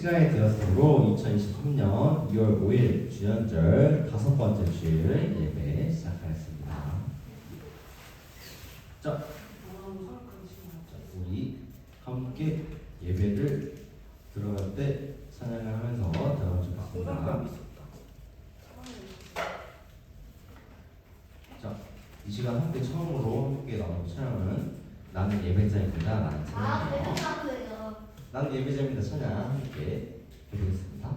시간이 되었으므로 2023년 2월 5일 주연절 5번째 주일 예배 시작하겠습니다. 자, 우리 함께 예배를 들어갈 때 찬양을 하면서 들어가면 좋겠습니다. 자, 이 시간 함께 처음으로 함께 나온 찬양은 나는 예배자입니다. 라는 찬양이에요. 나는 예배자입니다. 찬양 함께 해보겠습니다.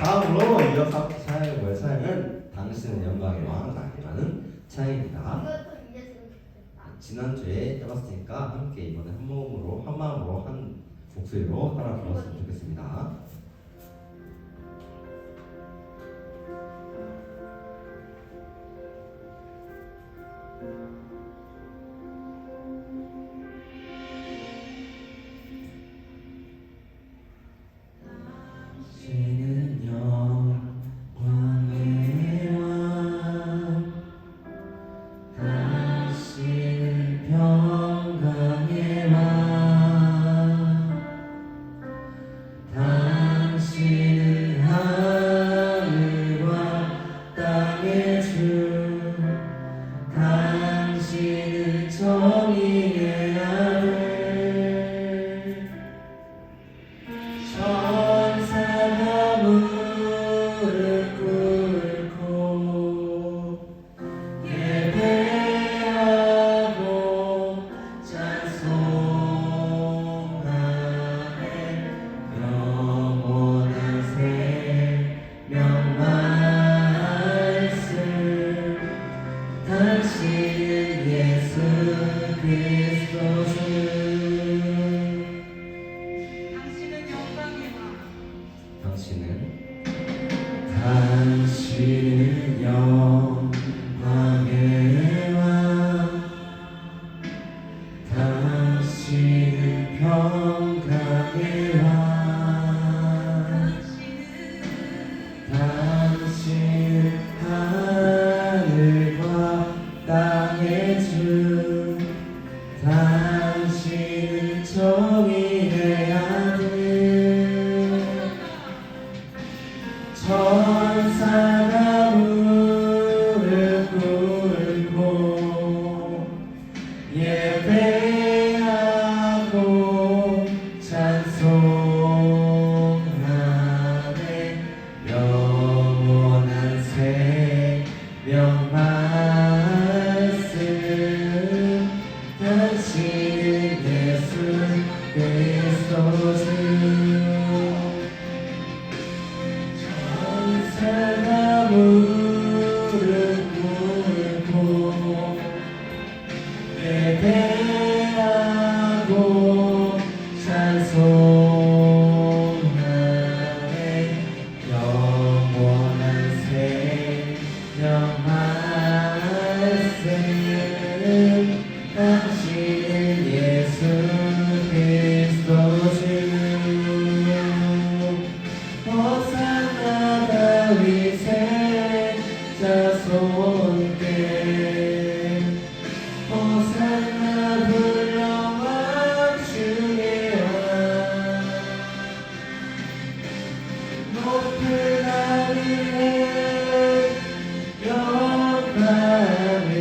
다음으로 이어서 찬양의 뭐의 찬양은 당신의 영광의 왕 나에라는 찬양입니다. 지난주에 해봤으니까 함께 이번에 한 마음으로 한 목소리로 따라 불렀으면 좋겠습니다. 당신은 영광의 왕, 당신은 평강의 왕, 당신은 하늘과 땅의 주, 당신은 정의의 아들. 천사가 무릎 꿇고 예배하고 찬송하네. 영원한 생명 말씀, 당신은 예수 그리스도 주. 천사가 무릎 꿇고 예배하고 찬송하네. 영원한 생명 말씀, 당신은 예수 그리스도 주. 호산나 다윗의 자손께, 호산나 불러와 주의 왕. 높은 하늘에 영광을,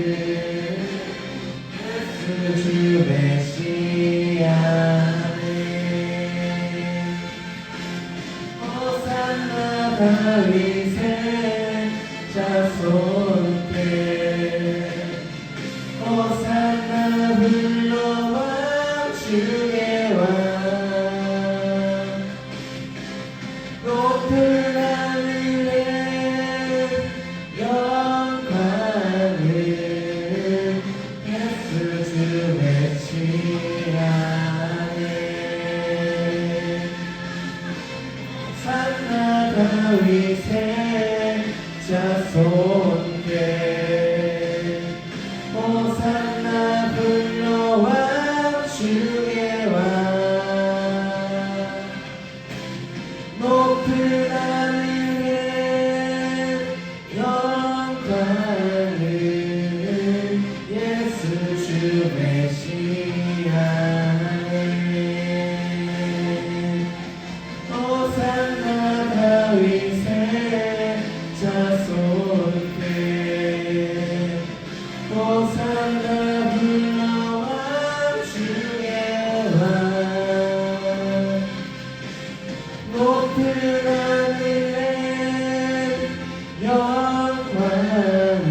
예수 주 메시아네. 호산나 다윗의 자손께, 호산나 불러와 주의 왕. 높은 하늘에 영광을, 예수 주 메시아네. 호산나 다윗의 자손께, 호산나 불러와 주의 왕. 높은 하늘에 영광을, 예수 주 메시아네. 호산나 다윗의 자손께, 호산나 불러와 주의 왕. 높은 하늘에 영광을,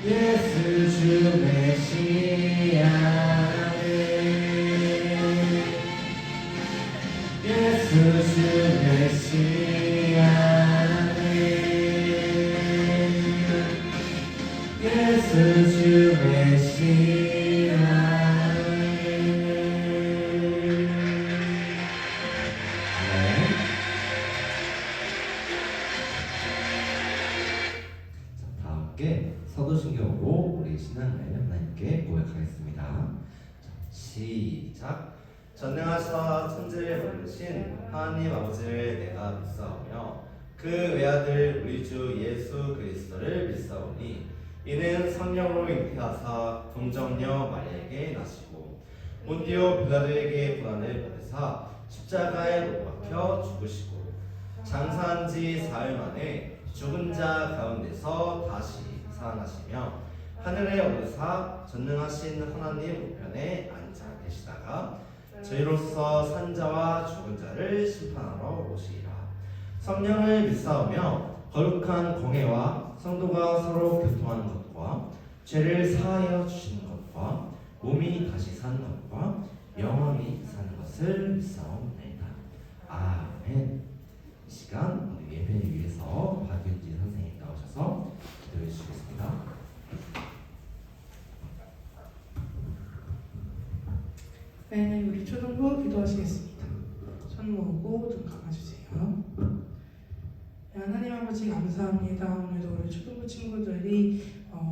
예수 주 메시아네. 예수 주 메시아네. 예수 주 메시아네. 다 함께 사도신경으로 우리 신앙을 하나님께 고백하겠습니다. 시작. 전능하사 천지를 만드신 하나님 아버지를 내가 믿사오며 그 외아들 우리 주 예수 그리스도를 믿사오니, 이는 성령으로 잉태하사 동정녀 마리아에게 나시고 본디오 빌라도에게 고난을 받으사 십자가에 못 박혀 죽으시고 장사한 지 사흘 만에 죽은 자 가운데서 다시 살아나시며 하늘에 오르사 전능하신 하나님 우편에 앉아 계시다가 저희로서 산 자와 죽은 자를 심판하러 오시리라. 성령을 믿사오며 거룩한 공회와 성도가 서로 교통하는 것과 죄를 사하여 주시는 것과 몸이 다시 사는 것과 영원히 사는 것을 믿사옵나이다. 아멘. 이 시간 우리 예배를 위해서 박윤지 선생님 나오셔서 기도해 주시겠습니다. 네, 우리 초등부 기도하시겠습니다. 손 모으고 눈 감아주세요. 아버지 감사합니다. 오늘도 우리 초등부 친구들이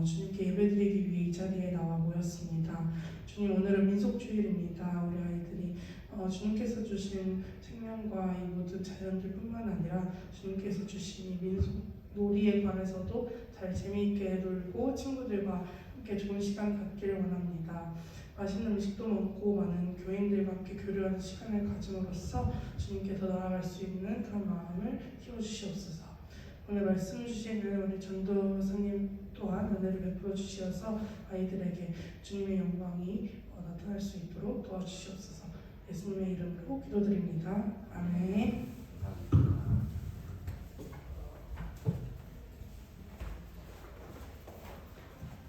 주님께 예배드리기 위해 이 자리에 나와 모였습니다. 주님, 오늘은 민속주일입니다. 우리 아이들이 주님께서 주신 생명과 이 모든 자연들뿐만 아니라 주님께서 주신 이 민속 놀이에 관해서도 잘 재미있게 놀고 친구들과 함께 좋은 시간 갖기를 원합니다. 맛있는 음식도 먹고 많은 교인들과 함께 교류하는 시간을 가짐으로써 주님께 더 나아갈 수 있는 그런 마음을 키워주시옵소서. 오늘 말씀 주시는 우리 전도사님 또한 은혜를 베풀어 주시어서 아이들에게 주님의 영광이 나타날 수 있도록 도와주시옵소서. 예수님의 이름으로 기도드립니다. 아멘.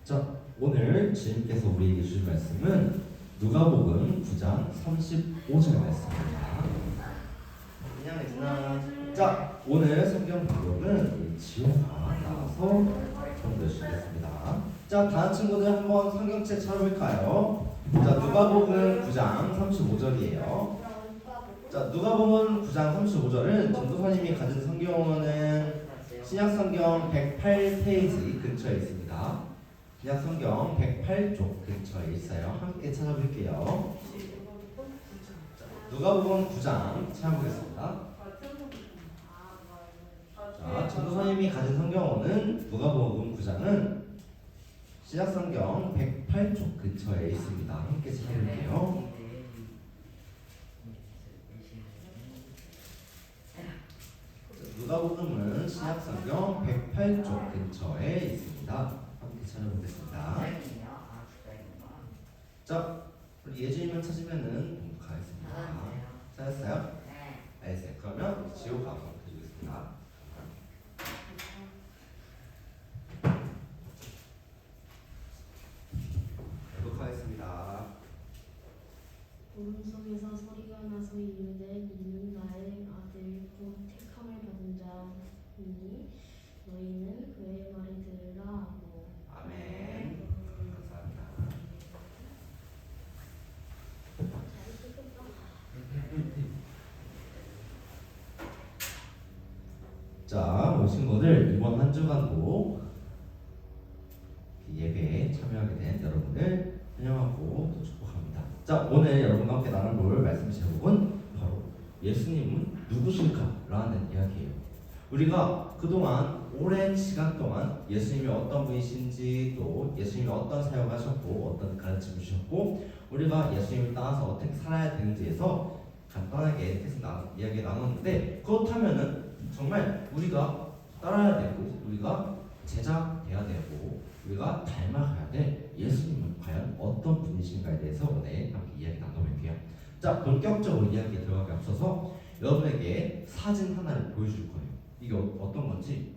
자, 오늘 주님께서 우리에게 주신 말씀은 누가복음 9장 35절 말씀입니다. 안녕하세요. 자, 오늘 성경 구역은 지호가 나와서 전해주시겠습니다. 자, 다른 친구들 한번 성경책 찾아볼까요? 자, 누가복음 9장 35절이에요. 자, 누가복음 9장 35절은 전도사님이 가진 성경은 신약성경 108페이지 근처에 있습니다. 신약성경 108쪽 근처에 있어요. 함께 찾아볼게요. 누가복음 9장 찾아보겠습니다. 자, 전도사님이 가진 성경어는 누가복음 9장은 신약성경 108쪽 근처에 있습니다. 함께 찾아볼게요. 누가복음은 신약성경 108쪽 근처에 있습니다. 함께 찾아보겠습니다. 자, 우리 예주님을 찾으면은 가겠습니다. 찾았어요? 네. 알겠어요. 그러면 지호 가서 해주겠습니다. 계속하겠습니다. 오른손에서 소리가 나서 이르되 이는 나의 아들 곧 택함을 받은 자이니 너희는 그의 말을 들으라 하고. 아멘. 감사합니다. 자, 오신 분들 이번 한 주간도 예배에 참여하게 된 여러분을 환영하고 또 축복합니다. 자, 오늘 여러분과 함께 나눠볼 말씀 제목은 바로 예수님은 누구실까라는 이야기예요. 우리가 그동안 오랜 시간 동안 예수님이 어떤 분이신지 또 예수님이 어떤 사역하셨고 어떤 가르침을 주셨고 우리가 예수님을 따라서 어떻게 살아야 되는지에서 간단하게 이야기 나눴는데 그렇다면은 정말 우리가 따라야 되고 우리가 제자돼야 되고 우리가 닮아가야 될 예수님은 과연 어떤 분이신가에 대해서 오늘 함께 이야기 나눠볼게요. 자, 본격적으로 이야기에 들어가기 앞서서 여러분에게 사진 하나를 보여줄 거예요. 이게 어떤 건지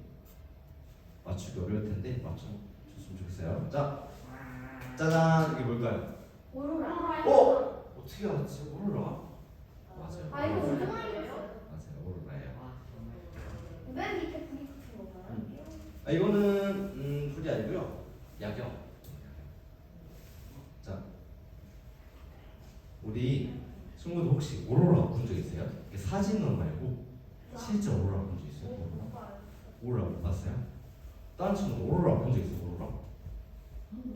맞추기 어려울 텐데 맞춰줬으면 좋겠어요. 자, 짜잔, 이게 뭘까요? 오로라. 어떻게 알았지? 오로라? 맞아요. 아, 이거 무슨 말이었어요? 맞아요, 오로라예요. 맨 밑에 불이 붙은 건가요? 아, 이거는 불이 아니고요. 야경. 자, 우리 친구들 혹시 오로라 본 적 있어요? 사진으로 말고 실제 오로라 본 적 있어요? 오로라 못 봤어요? 다른 친구들 오로라 본 적 있어요?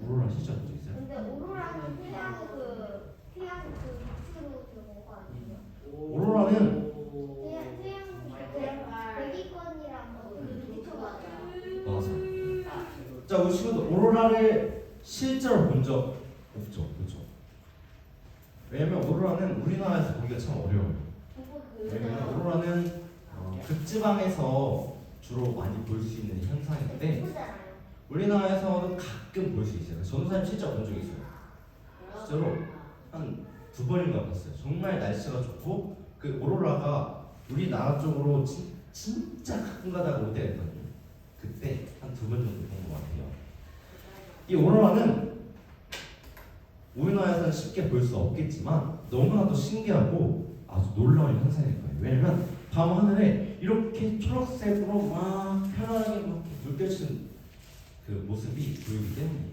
오로라 실제 본 적 있어요? 근데 오로라는 태양 그 빛으로 들어온 거 아니에요? 오로라는 태양 대기권이랑 뭐 부딪혀가지고. 맞아요. 자, 우리 친구들 오로라를 실제로 본 적 없죠, 그렇죠? 왜냐면 오로라는 우리나라에서 보기가 참 어려워요. 왜냐면 오로라는 극지방에서 주로 많이 볼 수 있는 현상인데 우리나라에서는 가끔 볼 수 있어요. 전도사님 실제 본 적이 있어요. 실제로 한 2번인가 봤어요. 정말 날씨가 좋고 그 오로라가 우리나라 쪽으로 진짜 가끔 가다가 올 때가 있거든요. 그때 한 2번 정도 본 것 같아요. 이 오로라는 우리나라에서는 쉽게 볼 수 없겠지만 너무나도 신기하고 아주 놀라운 현상일 거예요. 왜냐면 밤 하늘에 이렇게 초록색으로 막 편안하게 막 물결치는 그 모습이 보이기 때문이에요.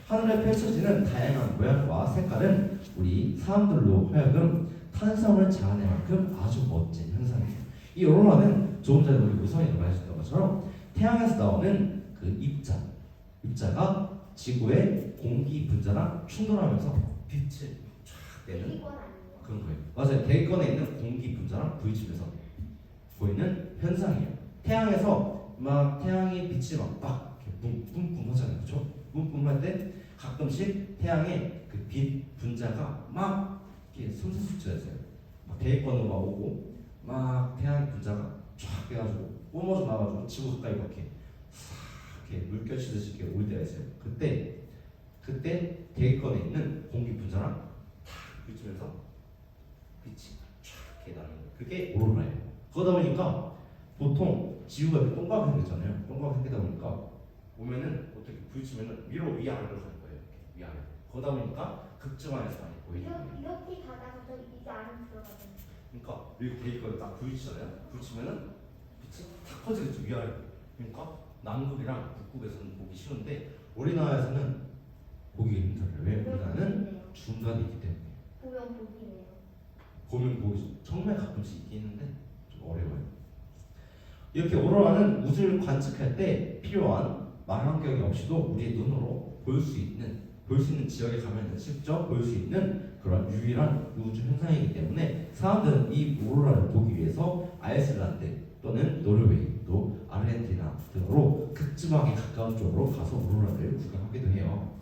하늘에 펼쳐지는 다양한 모양과 색깔은 우리 사람들로 하여금 탄성을 자아낼 만큼 아주 멋진 현상이에요. 이 오로라는 조금 전에 우리 우성이가 말했던 것처럼 태양에서 나오는 그 입자가 지구의 공기 분자랑 충돌하면서 빛을 쫙 내는 이건 아니에요. 그런 거예요. 맞아요. 대기권에 있는 공기 분자랑 부딪히면서 보이는 현상이에요. 태양에서 막 태양이 빛이 막 이렇게 뿜뿜 하잖아요. 그렇죠? 뿜뿜할 때 가끔씩 태양의 그 빛 분자가 막 이렇게 솟아있어요. 막 대기권으로 막 오고 막 태양 분자가 쫙 해가지고 뿜어져 나와가지고 지구 가까이 이렇게 싹 이렇게 물결치듯이 이렇게 올 때가 있어요. 그때 대기권에 있는 공기 분자랑 탁 부딪히면서 빛이 쫙 이렇게 나는 거예요. 그게 오로라예요. 그러다 보니까 보통 지구가 이렇게 동그랗게 생겼잖아요. 동그랗게 생기다 보니까 보면은 어떻게 부딪히면은 위아래로 가는 거예요. 이렇게 위아래. 그러다 보니까 극중앙에서 많이 보이는 거예요. 이렇게 가다가 저 이제 안에 들어가잖아요. 그러니까 이렇게 대기권에 딱 부딪히잖아요. 부딪히면은 빛이 탁 퍼지겠죠. 위아래. 그러니까 남극이랑 북극에서는 보기 쉬운데 우리나라에서는 보기 힘들어요. 왜? 우리나라는 중간에 있기 때문에. 보면 보기네요. 보면 보기 정말 가끔씩 있긴 있는데 좀 어려워요. 이렇게 오로라는 우주를 관측할 때 필요한 망원경이 없이도 우리의 눈으로 볼 수 있는 지역에 가면 직접 볼 수 있는 그런 유일한 우주 현상이기 때문에 사람들은 이 오로라를 보기 위해서 아이슬란드 또는 노르웨이 또 아르헨티나 등으로 극지방에 가까운 쪽으로 가서 오로라를 구경하기도 해요.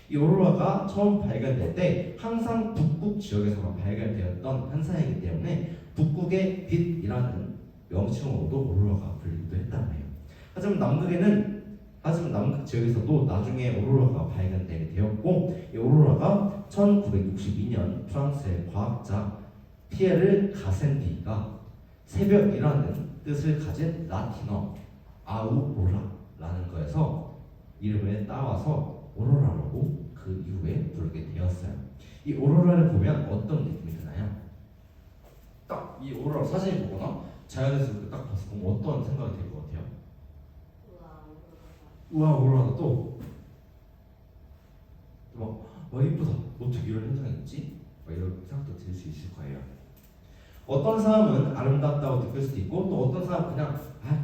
이 오로라가 처음 발견될 때 항상 북극 지역에서만 발견되었던 현상이기 때문에 북극의 빛이라는 명칭으로도 오로라가 불리기도 했다는 거예요. 하지만 남극 지역에서도 나중에 오로라가 발견되게 되었고 이 오로라가 1962년 프랑스의 과학자 피에르 가센디가 새벽이라는 뜻을 가진 라틴어 아우로라라는 거에서 이름을 따와서 오로라라고 그 이후에 부르게 되었어요. 이 오로라를 보면 어떤 느낌이 드나요? 딱 이 오로라 사진을 보거나 자연에서 이렇게 딱 봤을 때 어떤 생각이 들 것 같아요? 우와 오로라다 또 와 이쁘다. 어떻게 이런 현상이 있지? 이런 생각도 들 수 있을 거예요. 어떤 사람은 아름답다고 느낄 수도 있고 또 어떤 사람은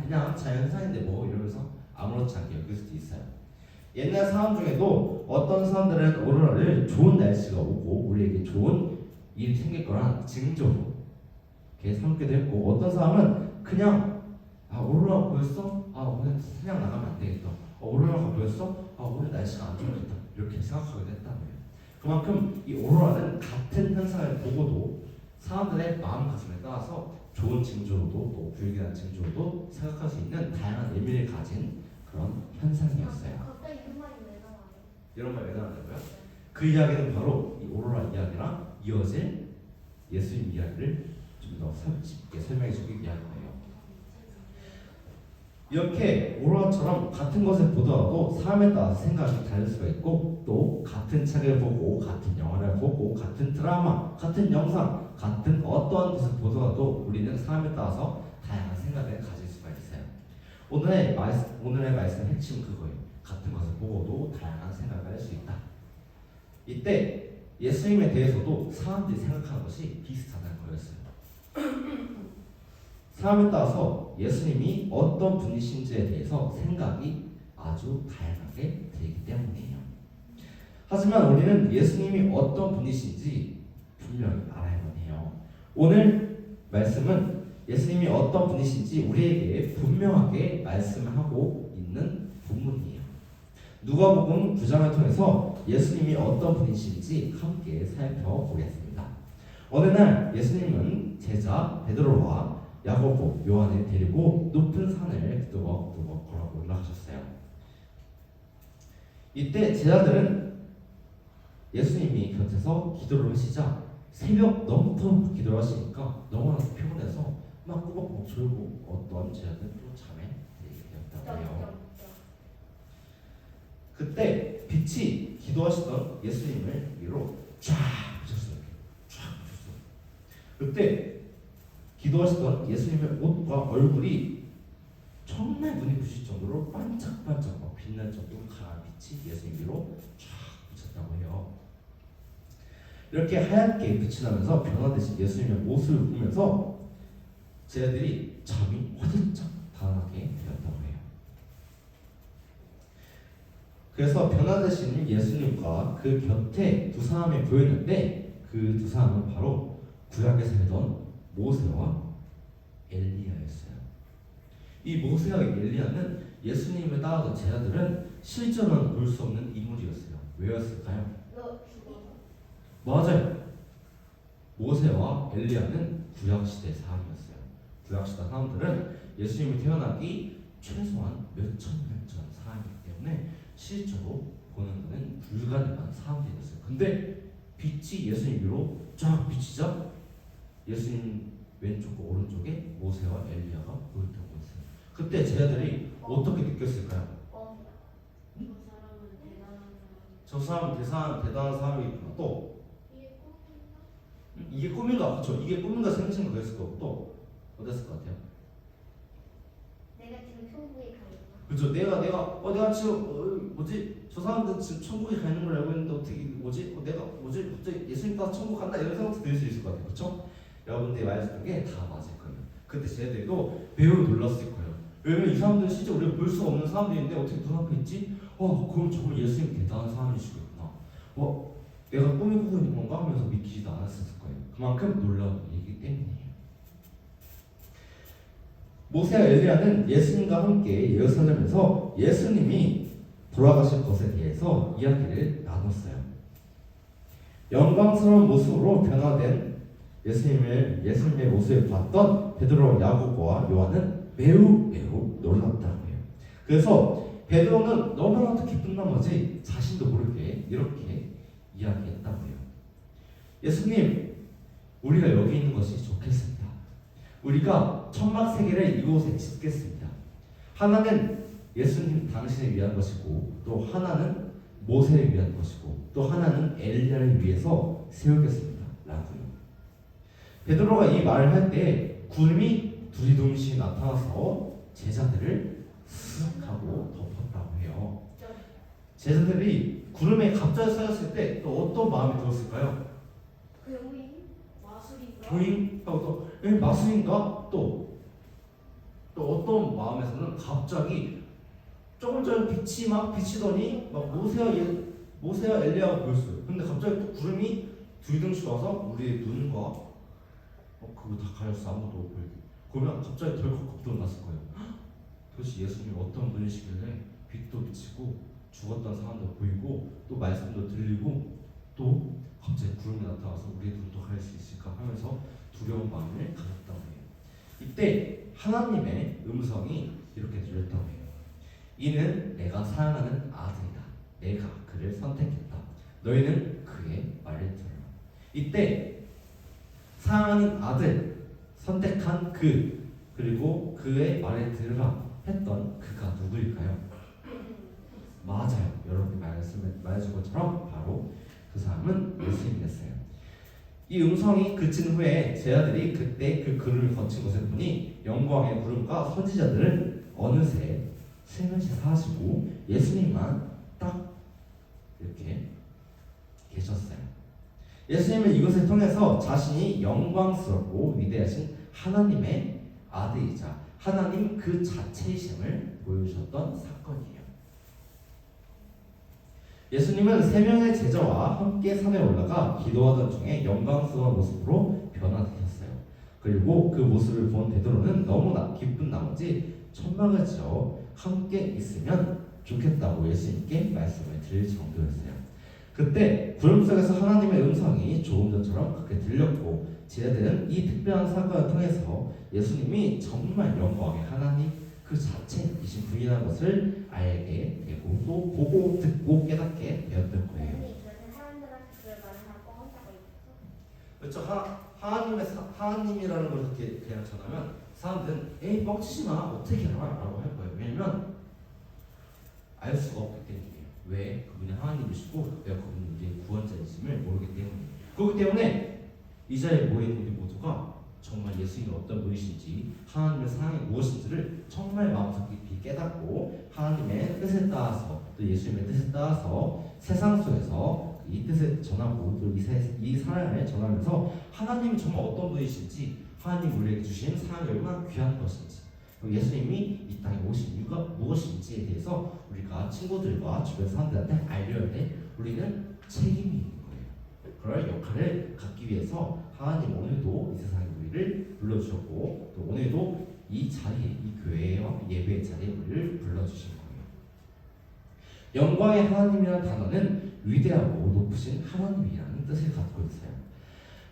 그냥 자연현상인데 뭐 이러면서 아무렇지 않게 여길 수도 있어요. 옛날 사람 중에도 어떤 사람들은 오로라를 좋은 날씨가 오고 우리에게 좋은 일이 생길 거란 징조로 이렇게 삼기도 했고 어떤 사람은 그냥 오로라 보였어? 오늘 그냥 나가면 안 되겠다. 오로라가 보였어? 오늘 날씨가 안 좋겠다. 이렇게 생각하기도 했다는 거예요. 그만큼 이 오로라는 같은 현상을 보고도 사람들의 마음가짐에 따라서 좋은 징조로도 또 불길한 징조로도 생각할 수 있는 다양한 의미를 가진 그런 현상이었어요. 갑자기 이런 말이 왜 나와요? 이런 말 왜 나왔냐고요? 그 이야기는 바로 이 오로라 이야기랑 이어질 예수님 이야기를 좀 더 쉽게 설명해 주기 위한 거예요. 이렇게 오로라처럼 같은 것을 보더라도 사람에 따라서 생각이 다를 수가 있고 또 같은 책을 보고 같은 영화를 보고 같은 드라마, 같은 영상, 같은 어떠한 것을 보더라도 우리는 사람에 따라서 다양한 생각을 가질 수가 있어요. 오늘의 말씀 핵심 그거예요. 같은 것을 보고도 다양한 생각을 할 수 있다. 이때 예수님에 대해서도 사람들이 생각하는 것이 비슷하다는 거였어요. 사람에 따라서 예수님이 어떤 분이신지에 대해서 생각이 아주 다양하게 들기 때문이에요. 하지만 우리는 예수님이 어떤 분이신지 분명히 알아야만 해요. 오늘 말씀은 예수님이 어떤 분이신지 우리에게 분명하게 말씀하고 있는 본문이에요. 누가복음 9장을 통해서 예수님이 어떤 분이신지 함께 살펴보겠습니다. 어느 날 예수님은 제자 베드로와 야고보, 요한을 데리고 높은 산을 뚜벅뚜벅 걸어 올라가셨어요. 이때 제자들은 예수님이 곁에서 기도를 하시자 새벽 넘도록 기도를 하시니까 너무나 피곤해서 막 꾸벅꾸벅 졸고 어떤 제자들은 또 잠에 들게 되었다고 해요. 그때 빛이 기도하시던 예수님을 위로 쫙 비쳤어요. 쫙 비쳤어요. 그때 기도하시던 예수님의 옷과 얼굴이 정말 눈이 부실 정도로 반짝반짝 막 빛날 정도로 강한 빛이 예수님 위로 쫙 비쳤다고 해요. 이렇게 하얗게 빛이 나면서 변화되신 예수님의 모습을 보면서 제자들이 잠이 화들짝 달아나게 되었다고 해요. 그래서 변화되신 예수님과 그 곁에 두 사람이 보였는데 그 두 사람은 바로 구약에 살던 모세와 엘리야였어요. 이 모세와 엘리야는 예수님을 따르던 제자들은 실제로는 볼 수 없는 인물이었어요. 왜였을까요? 너 죽어. 맞아요. 모세와 엘리야는 구약시대 사람이었어요. 구약시대 사람들은 예수님이 태어나기 최소한 몇천 년 전 사람이기 때문에 실제로 보는 것은 불가능한 사람들이었어요. 근데 빛이 예수님 위로 쫙 비치자 예수님 왼쪽과 오른쪽에 모세와 엘리야가 보였던 거였어요. 그때 제자들이 어떻게 느꼈을까요? 저 사람은 대단한 사람. 저 사람은 대단한 사람이구나. 또 이게 꿈인가? 이게 꿈인가? 그렇죠. 이게 꿈인가 생신가 그랬을 거고 또 어땠을 것 같아요? 내가 지금 천국에 가 있나? 그렇죠. 내가 지금 뭐지? 저 사람들 지금 천국에 가 있는 걸 알고 있는데 어떻게 뭐지? 내가 뭐지? 갑자기 예수님 따라 천국 간다 이런 생각도 들 수 있을 것 같아요. 그렇죠? 여러분들이 말했던 게 다 맞을 거예요. 그때 쟤들도 매우 놀랐을 거예요. 왜냐면 이 사람들은 실제 우리가 볼 수가 없는 사람들인데 어떻게 눈앞에 있지? 그럼 정말 예수님 대단한 사람이시겠구나. 내가 꿈을 꾸고 있는 건가 하면서 믿기지도 않았을 거예요. 그만큼 놀라운 일이기 때문이에요. 모세와 엘리야는 예수님과 함께 예루살렘에서 예수님이 돌아가실 것에 대해서 이야기를 나눴어요. 영광스러운 모습으로 변화된 예수님의 모습을 봤던 베드로, 야고보와 요한은 매우 놀랐다고 해요. 그래서 베드로는 너무나도 기쁜 나머지 자신도 모르게 이렇게 이야기했다고 해요. 예수님, 우리가 여기 있는 것이 좋겠습니다. 우리가 천막 세계를 이곳에 짓겠습니다. 하나는 예수님 당신을 위한 것이고 또 하나는 모세를 위한 것이고 또 하나는 엘리야를 위해서 세우겠습니다. 라고요. 베드로가 이 말을 할 때 구름이 두리둥실 나타나서 제자들을 쓱 하고 덮었다고 해요. 제자들이 구름에 갑자기 쌓였을 때 또 어떤 마음이 들었을까요? 마술인가? 교인 하고 또 마술인가? 또 어떤 마음에서는 갑자기 조금 전에 빛이 막 비치더니 막 모세와 엘리야가 보였어요. 근데 갑자기 또 구름이 두리둥실 와서 우리의 눈과 그거 다 가렸어. 아무도 못 보이게. 그러면 갑자기 덜컥 걱정 났을 거예요. 도대체 예수님이 어떤 분이시길래 빛도 비치고 죽었던 사람도 보이고 또 말씀도 들리고 또 갑자기 구름이 나타나서 우리의 눈도 가릴 수 있을까 하면서 두려운 마음을 가졌다고 해요. 이때 하나님의 음성이 이렇게 들렸다고 해요. 이는 내가 사랑하는 아들이다. 내가 그를 선택했다. 너희는 그의 말을 들으라. 이때 사랑하는 아들, 선택한 그리고 그의 말을 들으라 했던 그가 누구일까요? 맞아요. 여러분이 말해준 것처럼 바로 그 사람은 예수님이었어요. 이 음성이 그친 후에 제자들이 그때 그 구름을 거친 것을 보니 영광의 구름과 선지자들은 어느새 슬며시 사라지고 예수님만 딱 이렇게 계셨어요. 예수님은 이것을 통해서 자신이 영광스럽고 위대하신 하나님의 아들이자 하나님 그 자체이심을 보여주셨던 사건이에요. 예수님은 세 명의 제자와 함께 산에 올라가 기도하던 중에 영광스러운 모습으로 변화되셨어요. 그리고 그 모습을 본 베드로는 너무나 기쁜 나머지 천막을 지어 함께 있으면 좋겠다고 예수님께 말씀을 드릴 정도였어요. 그때 구름 속에서 하나님의 음성이 조금 전처럼 그렇게 들렸고 제자들은 이 특별한 사건을 통해서 예수님이 정말 영광의 하나님 그 자체이신 분이라는 것을 알게 되고 또 보고 듣고 깨닫게 되었던 거예요. 사람들한테 그걸 말하고 혼자고 있어. 그렇죠. 하나님이라는 걸 그렇게 그냥 전하면 사람들은 에이 뻥치지 마 어떻게 알아? 라고 할 거예요. 왜냐면 알 수가 없기 때문이에요. 왜? 그분이 하나님이시고 내가 그분이 우리의 구원자이심을 모르기 때문이에요. 그렇기 때문에 이 자리에 모인 우리 모두가 정말 예수님이 어떤 분이신지 하나님의 사랑이 무엇인지를 정말 마음속 깊이 깨닫고 하나님의 뜻에 따라서 또 예수님의 뜻에 따라서 세상 속에서 이 뜻을 전하고 또 이 사랑을 전하면서 하나님이 정말 어떤 분이신지 하나님 우리에게 주신 사랑이 얼마나 귀한 것인지, 그리고 예수님이 이 땅에 오신 이유가 무엇인지에 대해서 우리가 친구들과 주변 사람들한테 알려야 돼. 우리는 책임이 있는 거예요. 그럴 역할을 갖기 위해서 하나님 오늘도 이 세상에 우리를 불러주셨고, 또 오늘도 이 자리에, 이 교회와 예배의 자리에 우리를 불러주신 거예요. 영광의 하나님이라는 단어는 위대하고 높으신 하나님이라는 뜻을 갖고 있어요.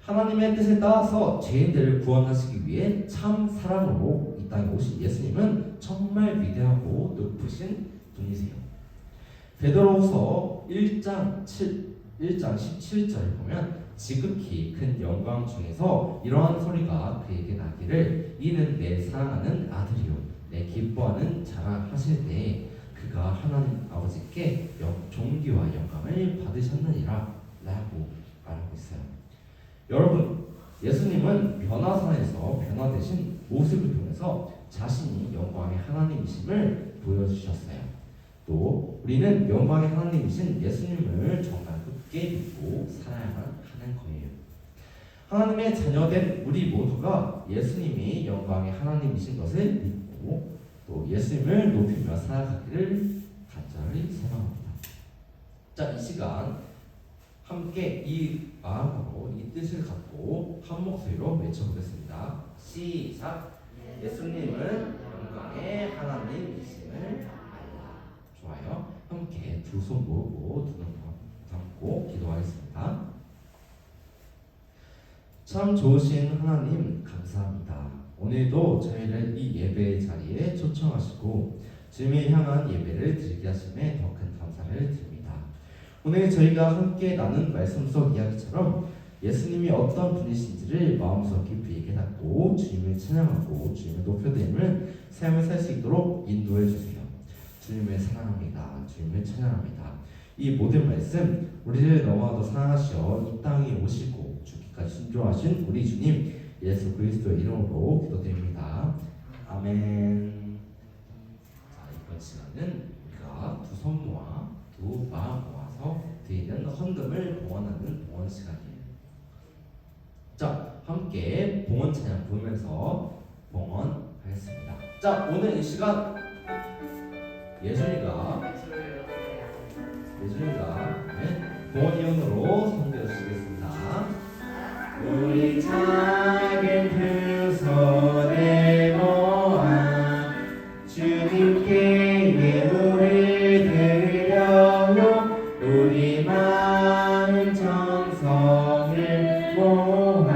하나님의 뜻에 따라서 죄인들을 구원하시기 위해 참 사랑으로 이 땅에 오신 예수님은 정말 위대하고 높으신 분이세요. 베드로후서 1장 17절에 보면 지극히 큰 영광 중에서 이러한 소리가 그에게 나기를 이는 내 사랑하는 아들이요 내 기뻐하는 자라 하실 때에 그가 하나님 아버지께 존귀와 영광을 받으셨느니라 라고 말하고 있어요. 여러분, 예수님은 변화산에서 변화되신 모습을 통해서 자신이 영광의 하나님이심을 보여주셨어요. 또 우리는 영광의 하나님이신 예수님을 정말 굳게 믿고 살아야만 하는 거예요. 하나님의 자녀된 우리 모두가 예수님이 영광의 하나님이신 것을 믿고 또 예수님을 높이며 살아가기를 간절히 소망합니다. 자, 이 시간 함께 이 마음으로 이 뜻을 갖고 한 목소리로 외쳐보겠습니다. 시작. 예수님은 영광의 하나님이심을 알라. 좋아요. 함께 두 손 모으고 두 눈 감고 기도하겠습니다. 참 좋으신 하나님 감사합니다. 오늘도 저희를 이 예배의 자리에 초청하시고 주님을 향한 예배를 드리게 하심에 더 큰 감사를 드립니다. 오늘 저희가 함께 나눈 말씀 속 이야기처럼 예수님이 어떤 분이신지를 마음속 깊이 깨닫고 주님을 찬양하고 주님을 높여드리는 삶을 살 수 있도록 인도해 주세요. 주님을 사랑합니다. 주님을 찬양합니다. 이 모든 말씀 우리를 너무나도 사랑하시어 이 땅에 오시고 죽기까지 순종하신 우리 주님 예수 그리스도의 이름으로 기도드립니다. 아멘. 자, 이번 시간은 우리가 두 손 모아 두 마음 모아서 드리는 헌금을 봉헌하는 봉헌 시간이에요. 자, 함께 봉헌 찬양 부르면서 봉헌하겠습니다. 자, 오늘 이 시간 예준이가 봉헌위원으로 선교해 주시겠습니다. 우리 작은 두 손을 모아 주님께 예물을 드려요. 우리 마음 정성을 모아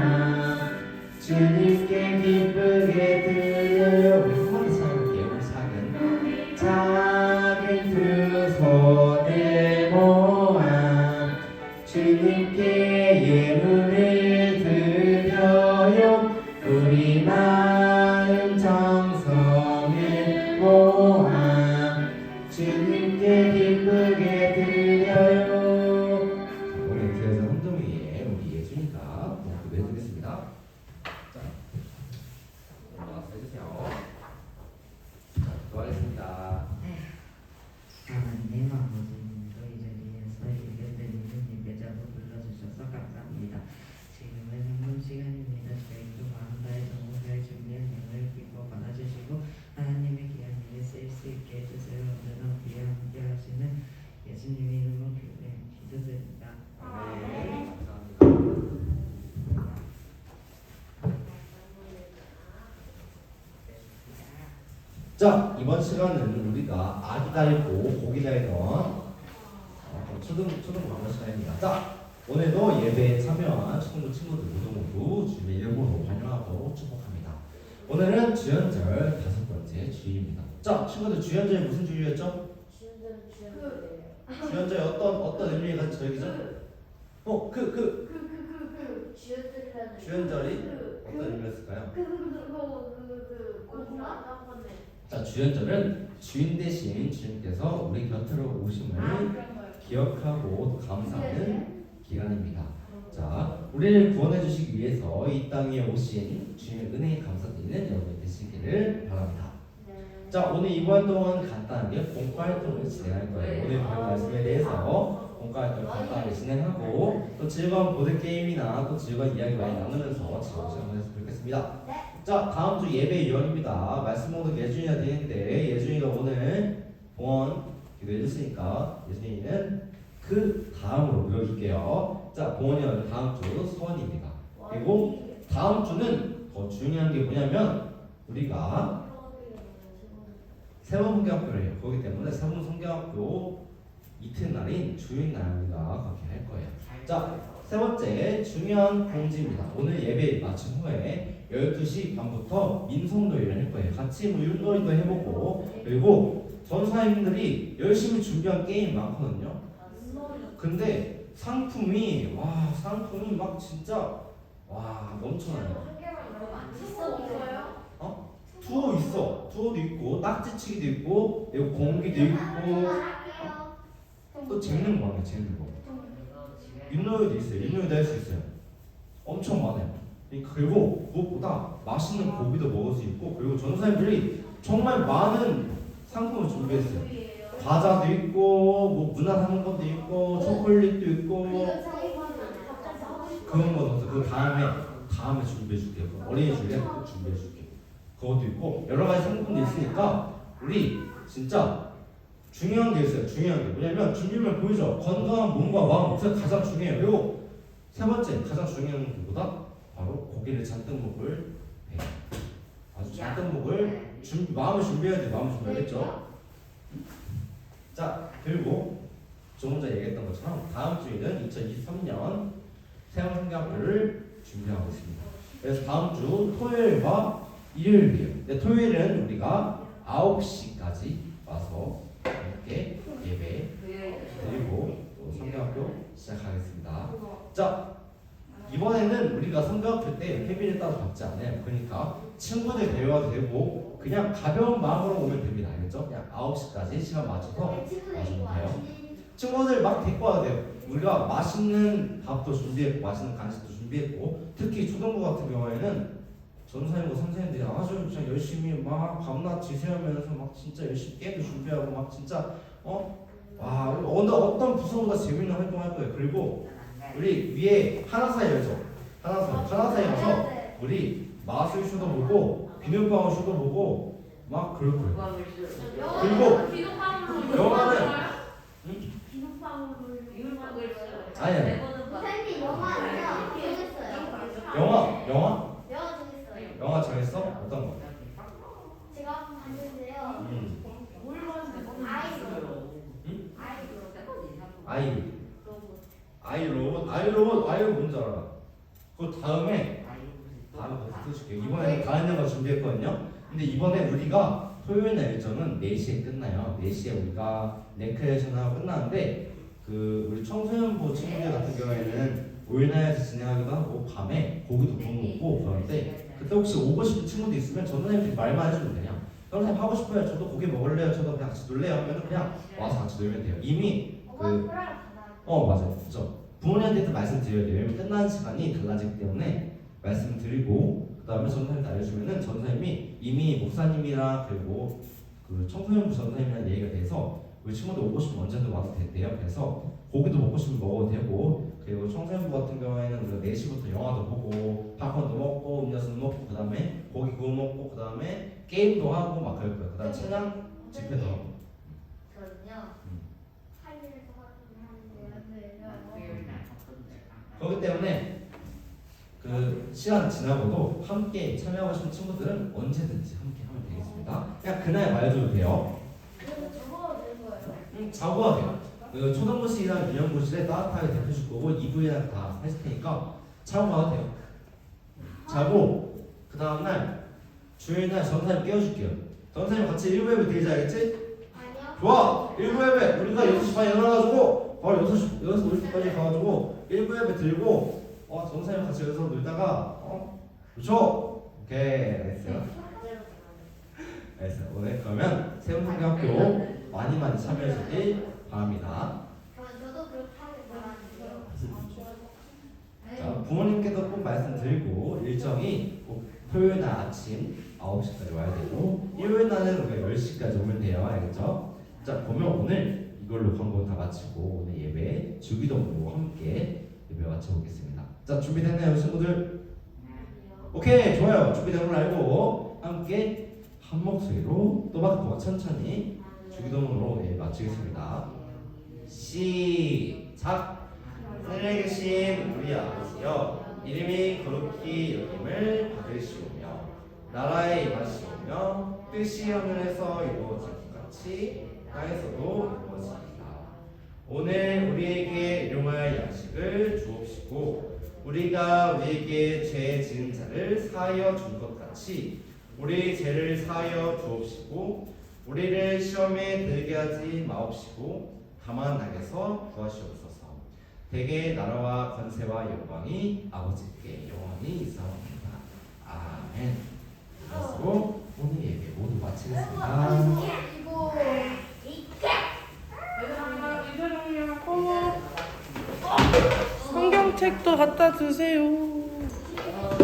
주님께 기쁘게 드려요. 우리 한 번 더 찬양할게요. 우리 작은 두 손을 모아 주님께 예물을 드려요. 우리 마음 정성을 모아 주님께 기쁘게 드려요. 오늘 드려진 헌금 위에 우리 예준이가 기도해드리겠습니다. 자, 올라가서 해주세요. 자, 기도하겠습니다. 하나님 아버지님도 이 자리에서 예배드리는 예배자로 불러주셔서 감사합니다. 지금은 헌금 시간입니다. 저희도 마음 다해 정성을 준비한 행을 기뻐 받아주시고 하나님의 귀한 일에 쓰일 수 있게 해주세요. 언제나 귀에 함께 하시는 예수님의 이름으로 기도드립니다. 네, 감사합니다. 자, 이번 시간은 우리가 아기 다리고 고기 다리던 초등 방문 시간입니다. 자, 오늘도 예배에 참여한 초등부 친구들 모두 주님의 이름으로 환영하고 축복합니다. 오늘은 주연절 5번째 주일입니다. 자, 친구들 주연절이 무슨 주일이었죠? 주연절이 어떤 의미가 저기죠? 주연절이 어떤 의미였을까요? 자, 주연절은 주인 대신 주님께서 우리 곁으로 오심을 기억하고 감사하는 기간입니다. 자, 우리를 구원해 주시기 위해서 이 땅에 오신 주님의 은혜에 감사드리는 여러분 되시기를 바랍니다. 자, 오늘 이번 동안 간단하게 공부 활동을 진행할 거예요. 오늘 배운 말씀에 대해서 공과활동 간단하게 진행하고 또 즐거운 보드게임이나 또 즐거운 이야기 많이 나누면서 즐거운 시간 보냈으면 좋겠습니다. 자, 다음 주 예배 유언입니다. 말씀 봉독 예준이가 되는데 예준이가 오늘 봉헌 기도해줬으니까 예준이는 그 다음으로 외워줄게요. 자, 봉헌이 다음 주 서원입니다. 그리고 다음 주는 더 중요한 게 뭐냐면 우리가 세번 성경학교를 해요. 그렇기 때문에 세번 성경학교 이튿날인 주일날 우리가 그렇게 할 거예요. 자, 세 번째 중요한 공지입니다. 오늘 예배 마친 후에 12시 반부터 민속놀이를 할 거예요. 같이 뭐 윷놀이도 해보고 그리고 전사님들이 열심히 준비한 게임 많거든요. 근데 상품이 막 진짜 넘쳐나요. 투어 있어. 투어도 있고 딱지치기도 있고 그리고 공기도 있고 또 재밌는 거 많아요. 재밌는 거. 윷놀이도 있어요. 윷놀이도 할 수 있어요. 엄청 많아요. 그리고 무엇보다 맛있는 고기도 먹을 수 있고 그리고 전사님들이 정말 많은 상품을 준비했어요. 과자도 있고 뭐 문화상품권도 있고 초콜릿도 있고 그런 거 없어. 그 다음에 준비해 줄게요. 어린이 주일에 꼭 준비해 줄게요. 그것도 있고 여러 가지 상품도 있으니까 우리 진짜 중요한 게 있어요. 중요한 게 뭐냐면 준비물 보이죠? 건강한 몸과 마음 그게 가장 중요해요. 그리고 세 번째 가장 중요한 것보다 바로 고기를 잔뜩 먹을 배. 아주 잔뜩 먹을 마음을 준비해야 돼. 마음을 준비하겠죠? 자, 그리고 조금 전에 얘기했던 것처럼 다음 주에는 2023년 세원 성경학교를 준비하고 있습니다. 그래서 다음 주 토요일과 일요일이에요. 근데 토요일은 우리가 9시까지 와서 함께 예배 드리고 또 성경학교 시작하겠습니다. 자, 이번에는 우리가 성경학교 때 회비를 따로 받지 않아요. 그러니까 친구들 데려와도 되고 그냥 가벼운 마음으로 오면 됩니다. 알겠죠? 그냥 9시까지 시간 맞춰서 와주면 돼요. 친구들 막 데리고 와도 돼요. 우리가 맛있는 밥도 준비했고 맛있는 간식도 준비했고 특히 초등부 같은 경우에는 전사님과 선생님들이 아주 그냥 열심히 막 밤낮 지새우면서 막 진짜 열심히 게임도 준비하고 막 진짜 어떤 부서보다 재밌는 활동할 거예요. 그리고 우리 위에 하나사이 알죠? 하나사이 가서 우리 마술쇼도 보고 비눗방울 쇼도 보고 막 그럴 거예요. 그리고 영화는 아니야. 선생님 영화 정했어요. 영화 정했어? 어떤 거? 제가 한번 봤는데요. 아이로봇 뭔지 알아? 그 다음에 보여줄게요. 이번에는 다른 영화 준비했거든요. 근데 이번에 우리가 토요일 날 일정은 4시에 끝나요. 4시에 우리가 레크레이션 하고 끝나는데 우리 청소년부 친구들 같은 경우에는 오일날에서 진행하기도 하고 밤에 고기도 구워 먹고 그러는데 그때 혹시 오고 싶은 친구도 있으면 전도사님들이 말만 해주면 돼요. 선생님 하고 싶어요. 저도 고기 먹을래요. 저도 그냥 같이 놀래요. 하면 그냥 와서 같이 놀면 돼요. 이미 맞아요. 그죠? 부모님한테도 말씀드려야 돼요. 왜냐면 끝나는 시간이 달라지기 때문에 말씀드리고 그 다음에 전도사님한테 알려주면은 전도사님이 이미 목사님이랑 그리고 그 청소년부 전도사님이랑 얘기가 돼서 우리 친구들 오고 싶으면 언제든 와도 된대요. 그래서 고기도 먹고 싶으면 먹어도 되고 그리고 청소년부 같은 경우에는 우리가 4시부터 영화도 보고 팝콘도 먹고 음료수도 먹고 그 다음에 고기 구워 먹고 그 다음에 게임도 하고 막 그럴 거예요. 그 다음에 찬양 집회도 하고 그렇기 때문에 그 시간 지나고도 함께 참여하고 싶은 친구들은 언제든지 함께 하면 되겠습니다. 그냥 그날 말해줘도 돼요. 자고가 돼요. 그 초등부실이랑 유년부실에 따뜻하게 데펴줄 거고 2부이랑 다 했을 테니까 자고 가도 돼요. 자고 그 다음날 주일날 전사님 깨워줄게요. 전사님 같이 1부 예배 드리자 알겠지? 좋아! 1부 예배 우리가 6시 반에 일어나가지고 바로 6시 50분까지 가가지고 1부 예배 드리고 전사님 같이 여기서 놀다가 그렇죠? 오케이 알겠어요? 알겠어요. 오늘 그러면 세운성경학교 많이 참여해주길 바랍니다. 저도 그렇게 하길 바라는데요. 자, 부모님께도 꼭 말씀드리고 일정이 꼭 토요일 날 아침 9시까지 와야 되고 일요일 날은 우리가 10시까지 오면 돼요. 알겠죠? 자, 보면 오늘 이걸로 광고 다 마치고 오늘 예배 주기도문으로 함께 예배 마쳐보겠습니다. 자, 준비됐나요, 친구들? 오케이, 좋아요. 준비된 걸 알고 함께 한 목소리로 또박또박 천천히 주기도문으로 예배 마치겠습니다. 시작. 하늘에 계신 우리 아버지여, 이름이 거룩히 여김을 받으시오며 나라에 임하시오며 뜻이 하늘에서 이루어진 것 같이 땅에서도 이루어집니다. 오늘 우리에게 일용할 양식을 주옵시고 우리가 우리에게 죄 지은 자를 사하여 준 것 같이 우리 죄를 사하여 주옵시고 우리를 시험에 들게 하지 마옵시고 다만 악에서 구하시옵소서. 대개 나라와 권세와 영광이 아버지께 영원히 있사옵나이다. 아멘. 이것으로 오늘 예배 모두 마치겠습니다. 이거 성경책도 갖다 주세요.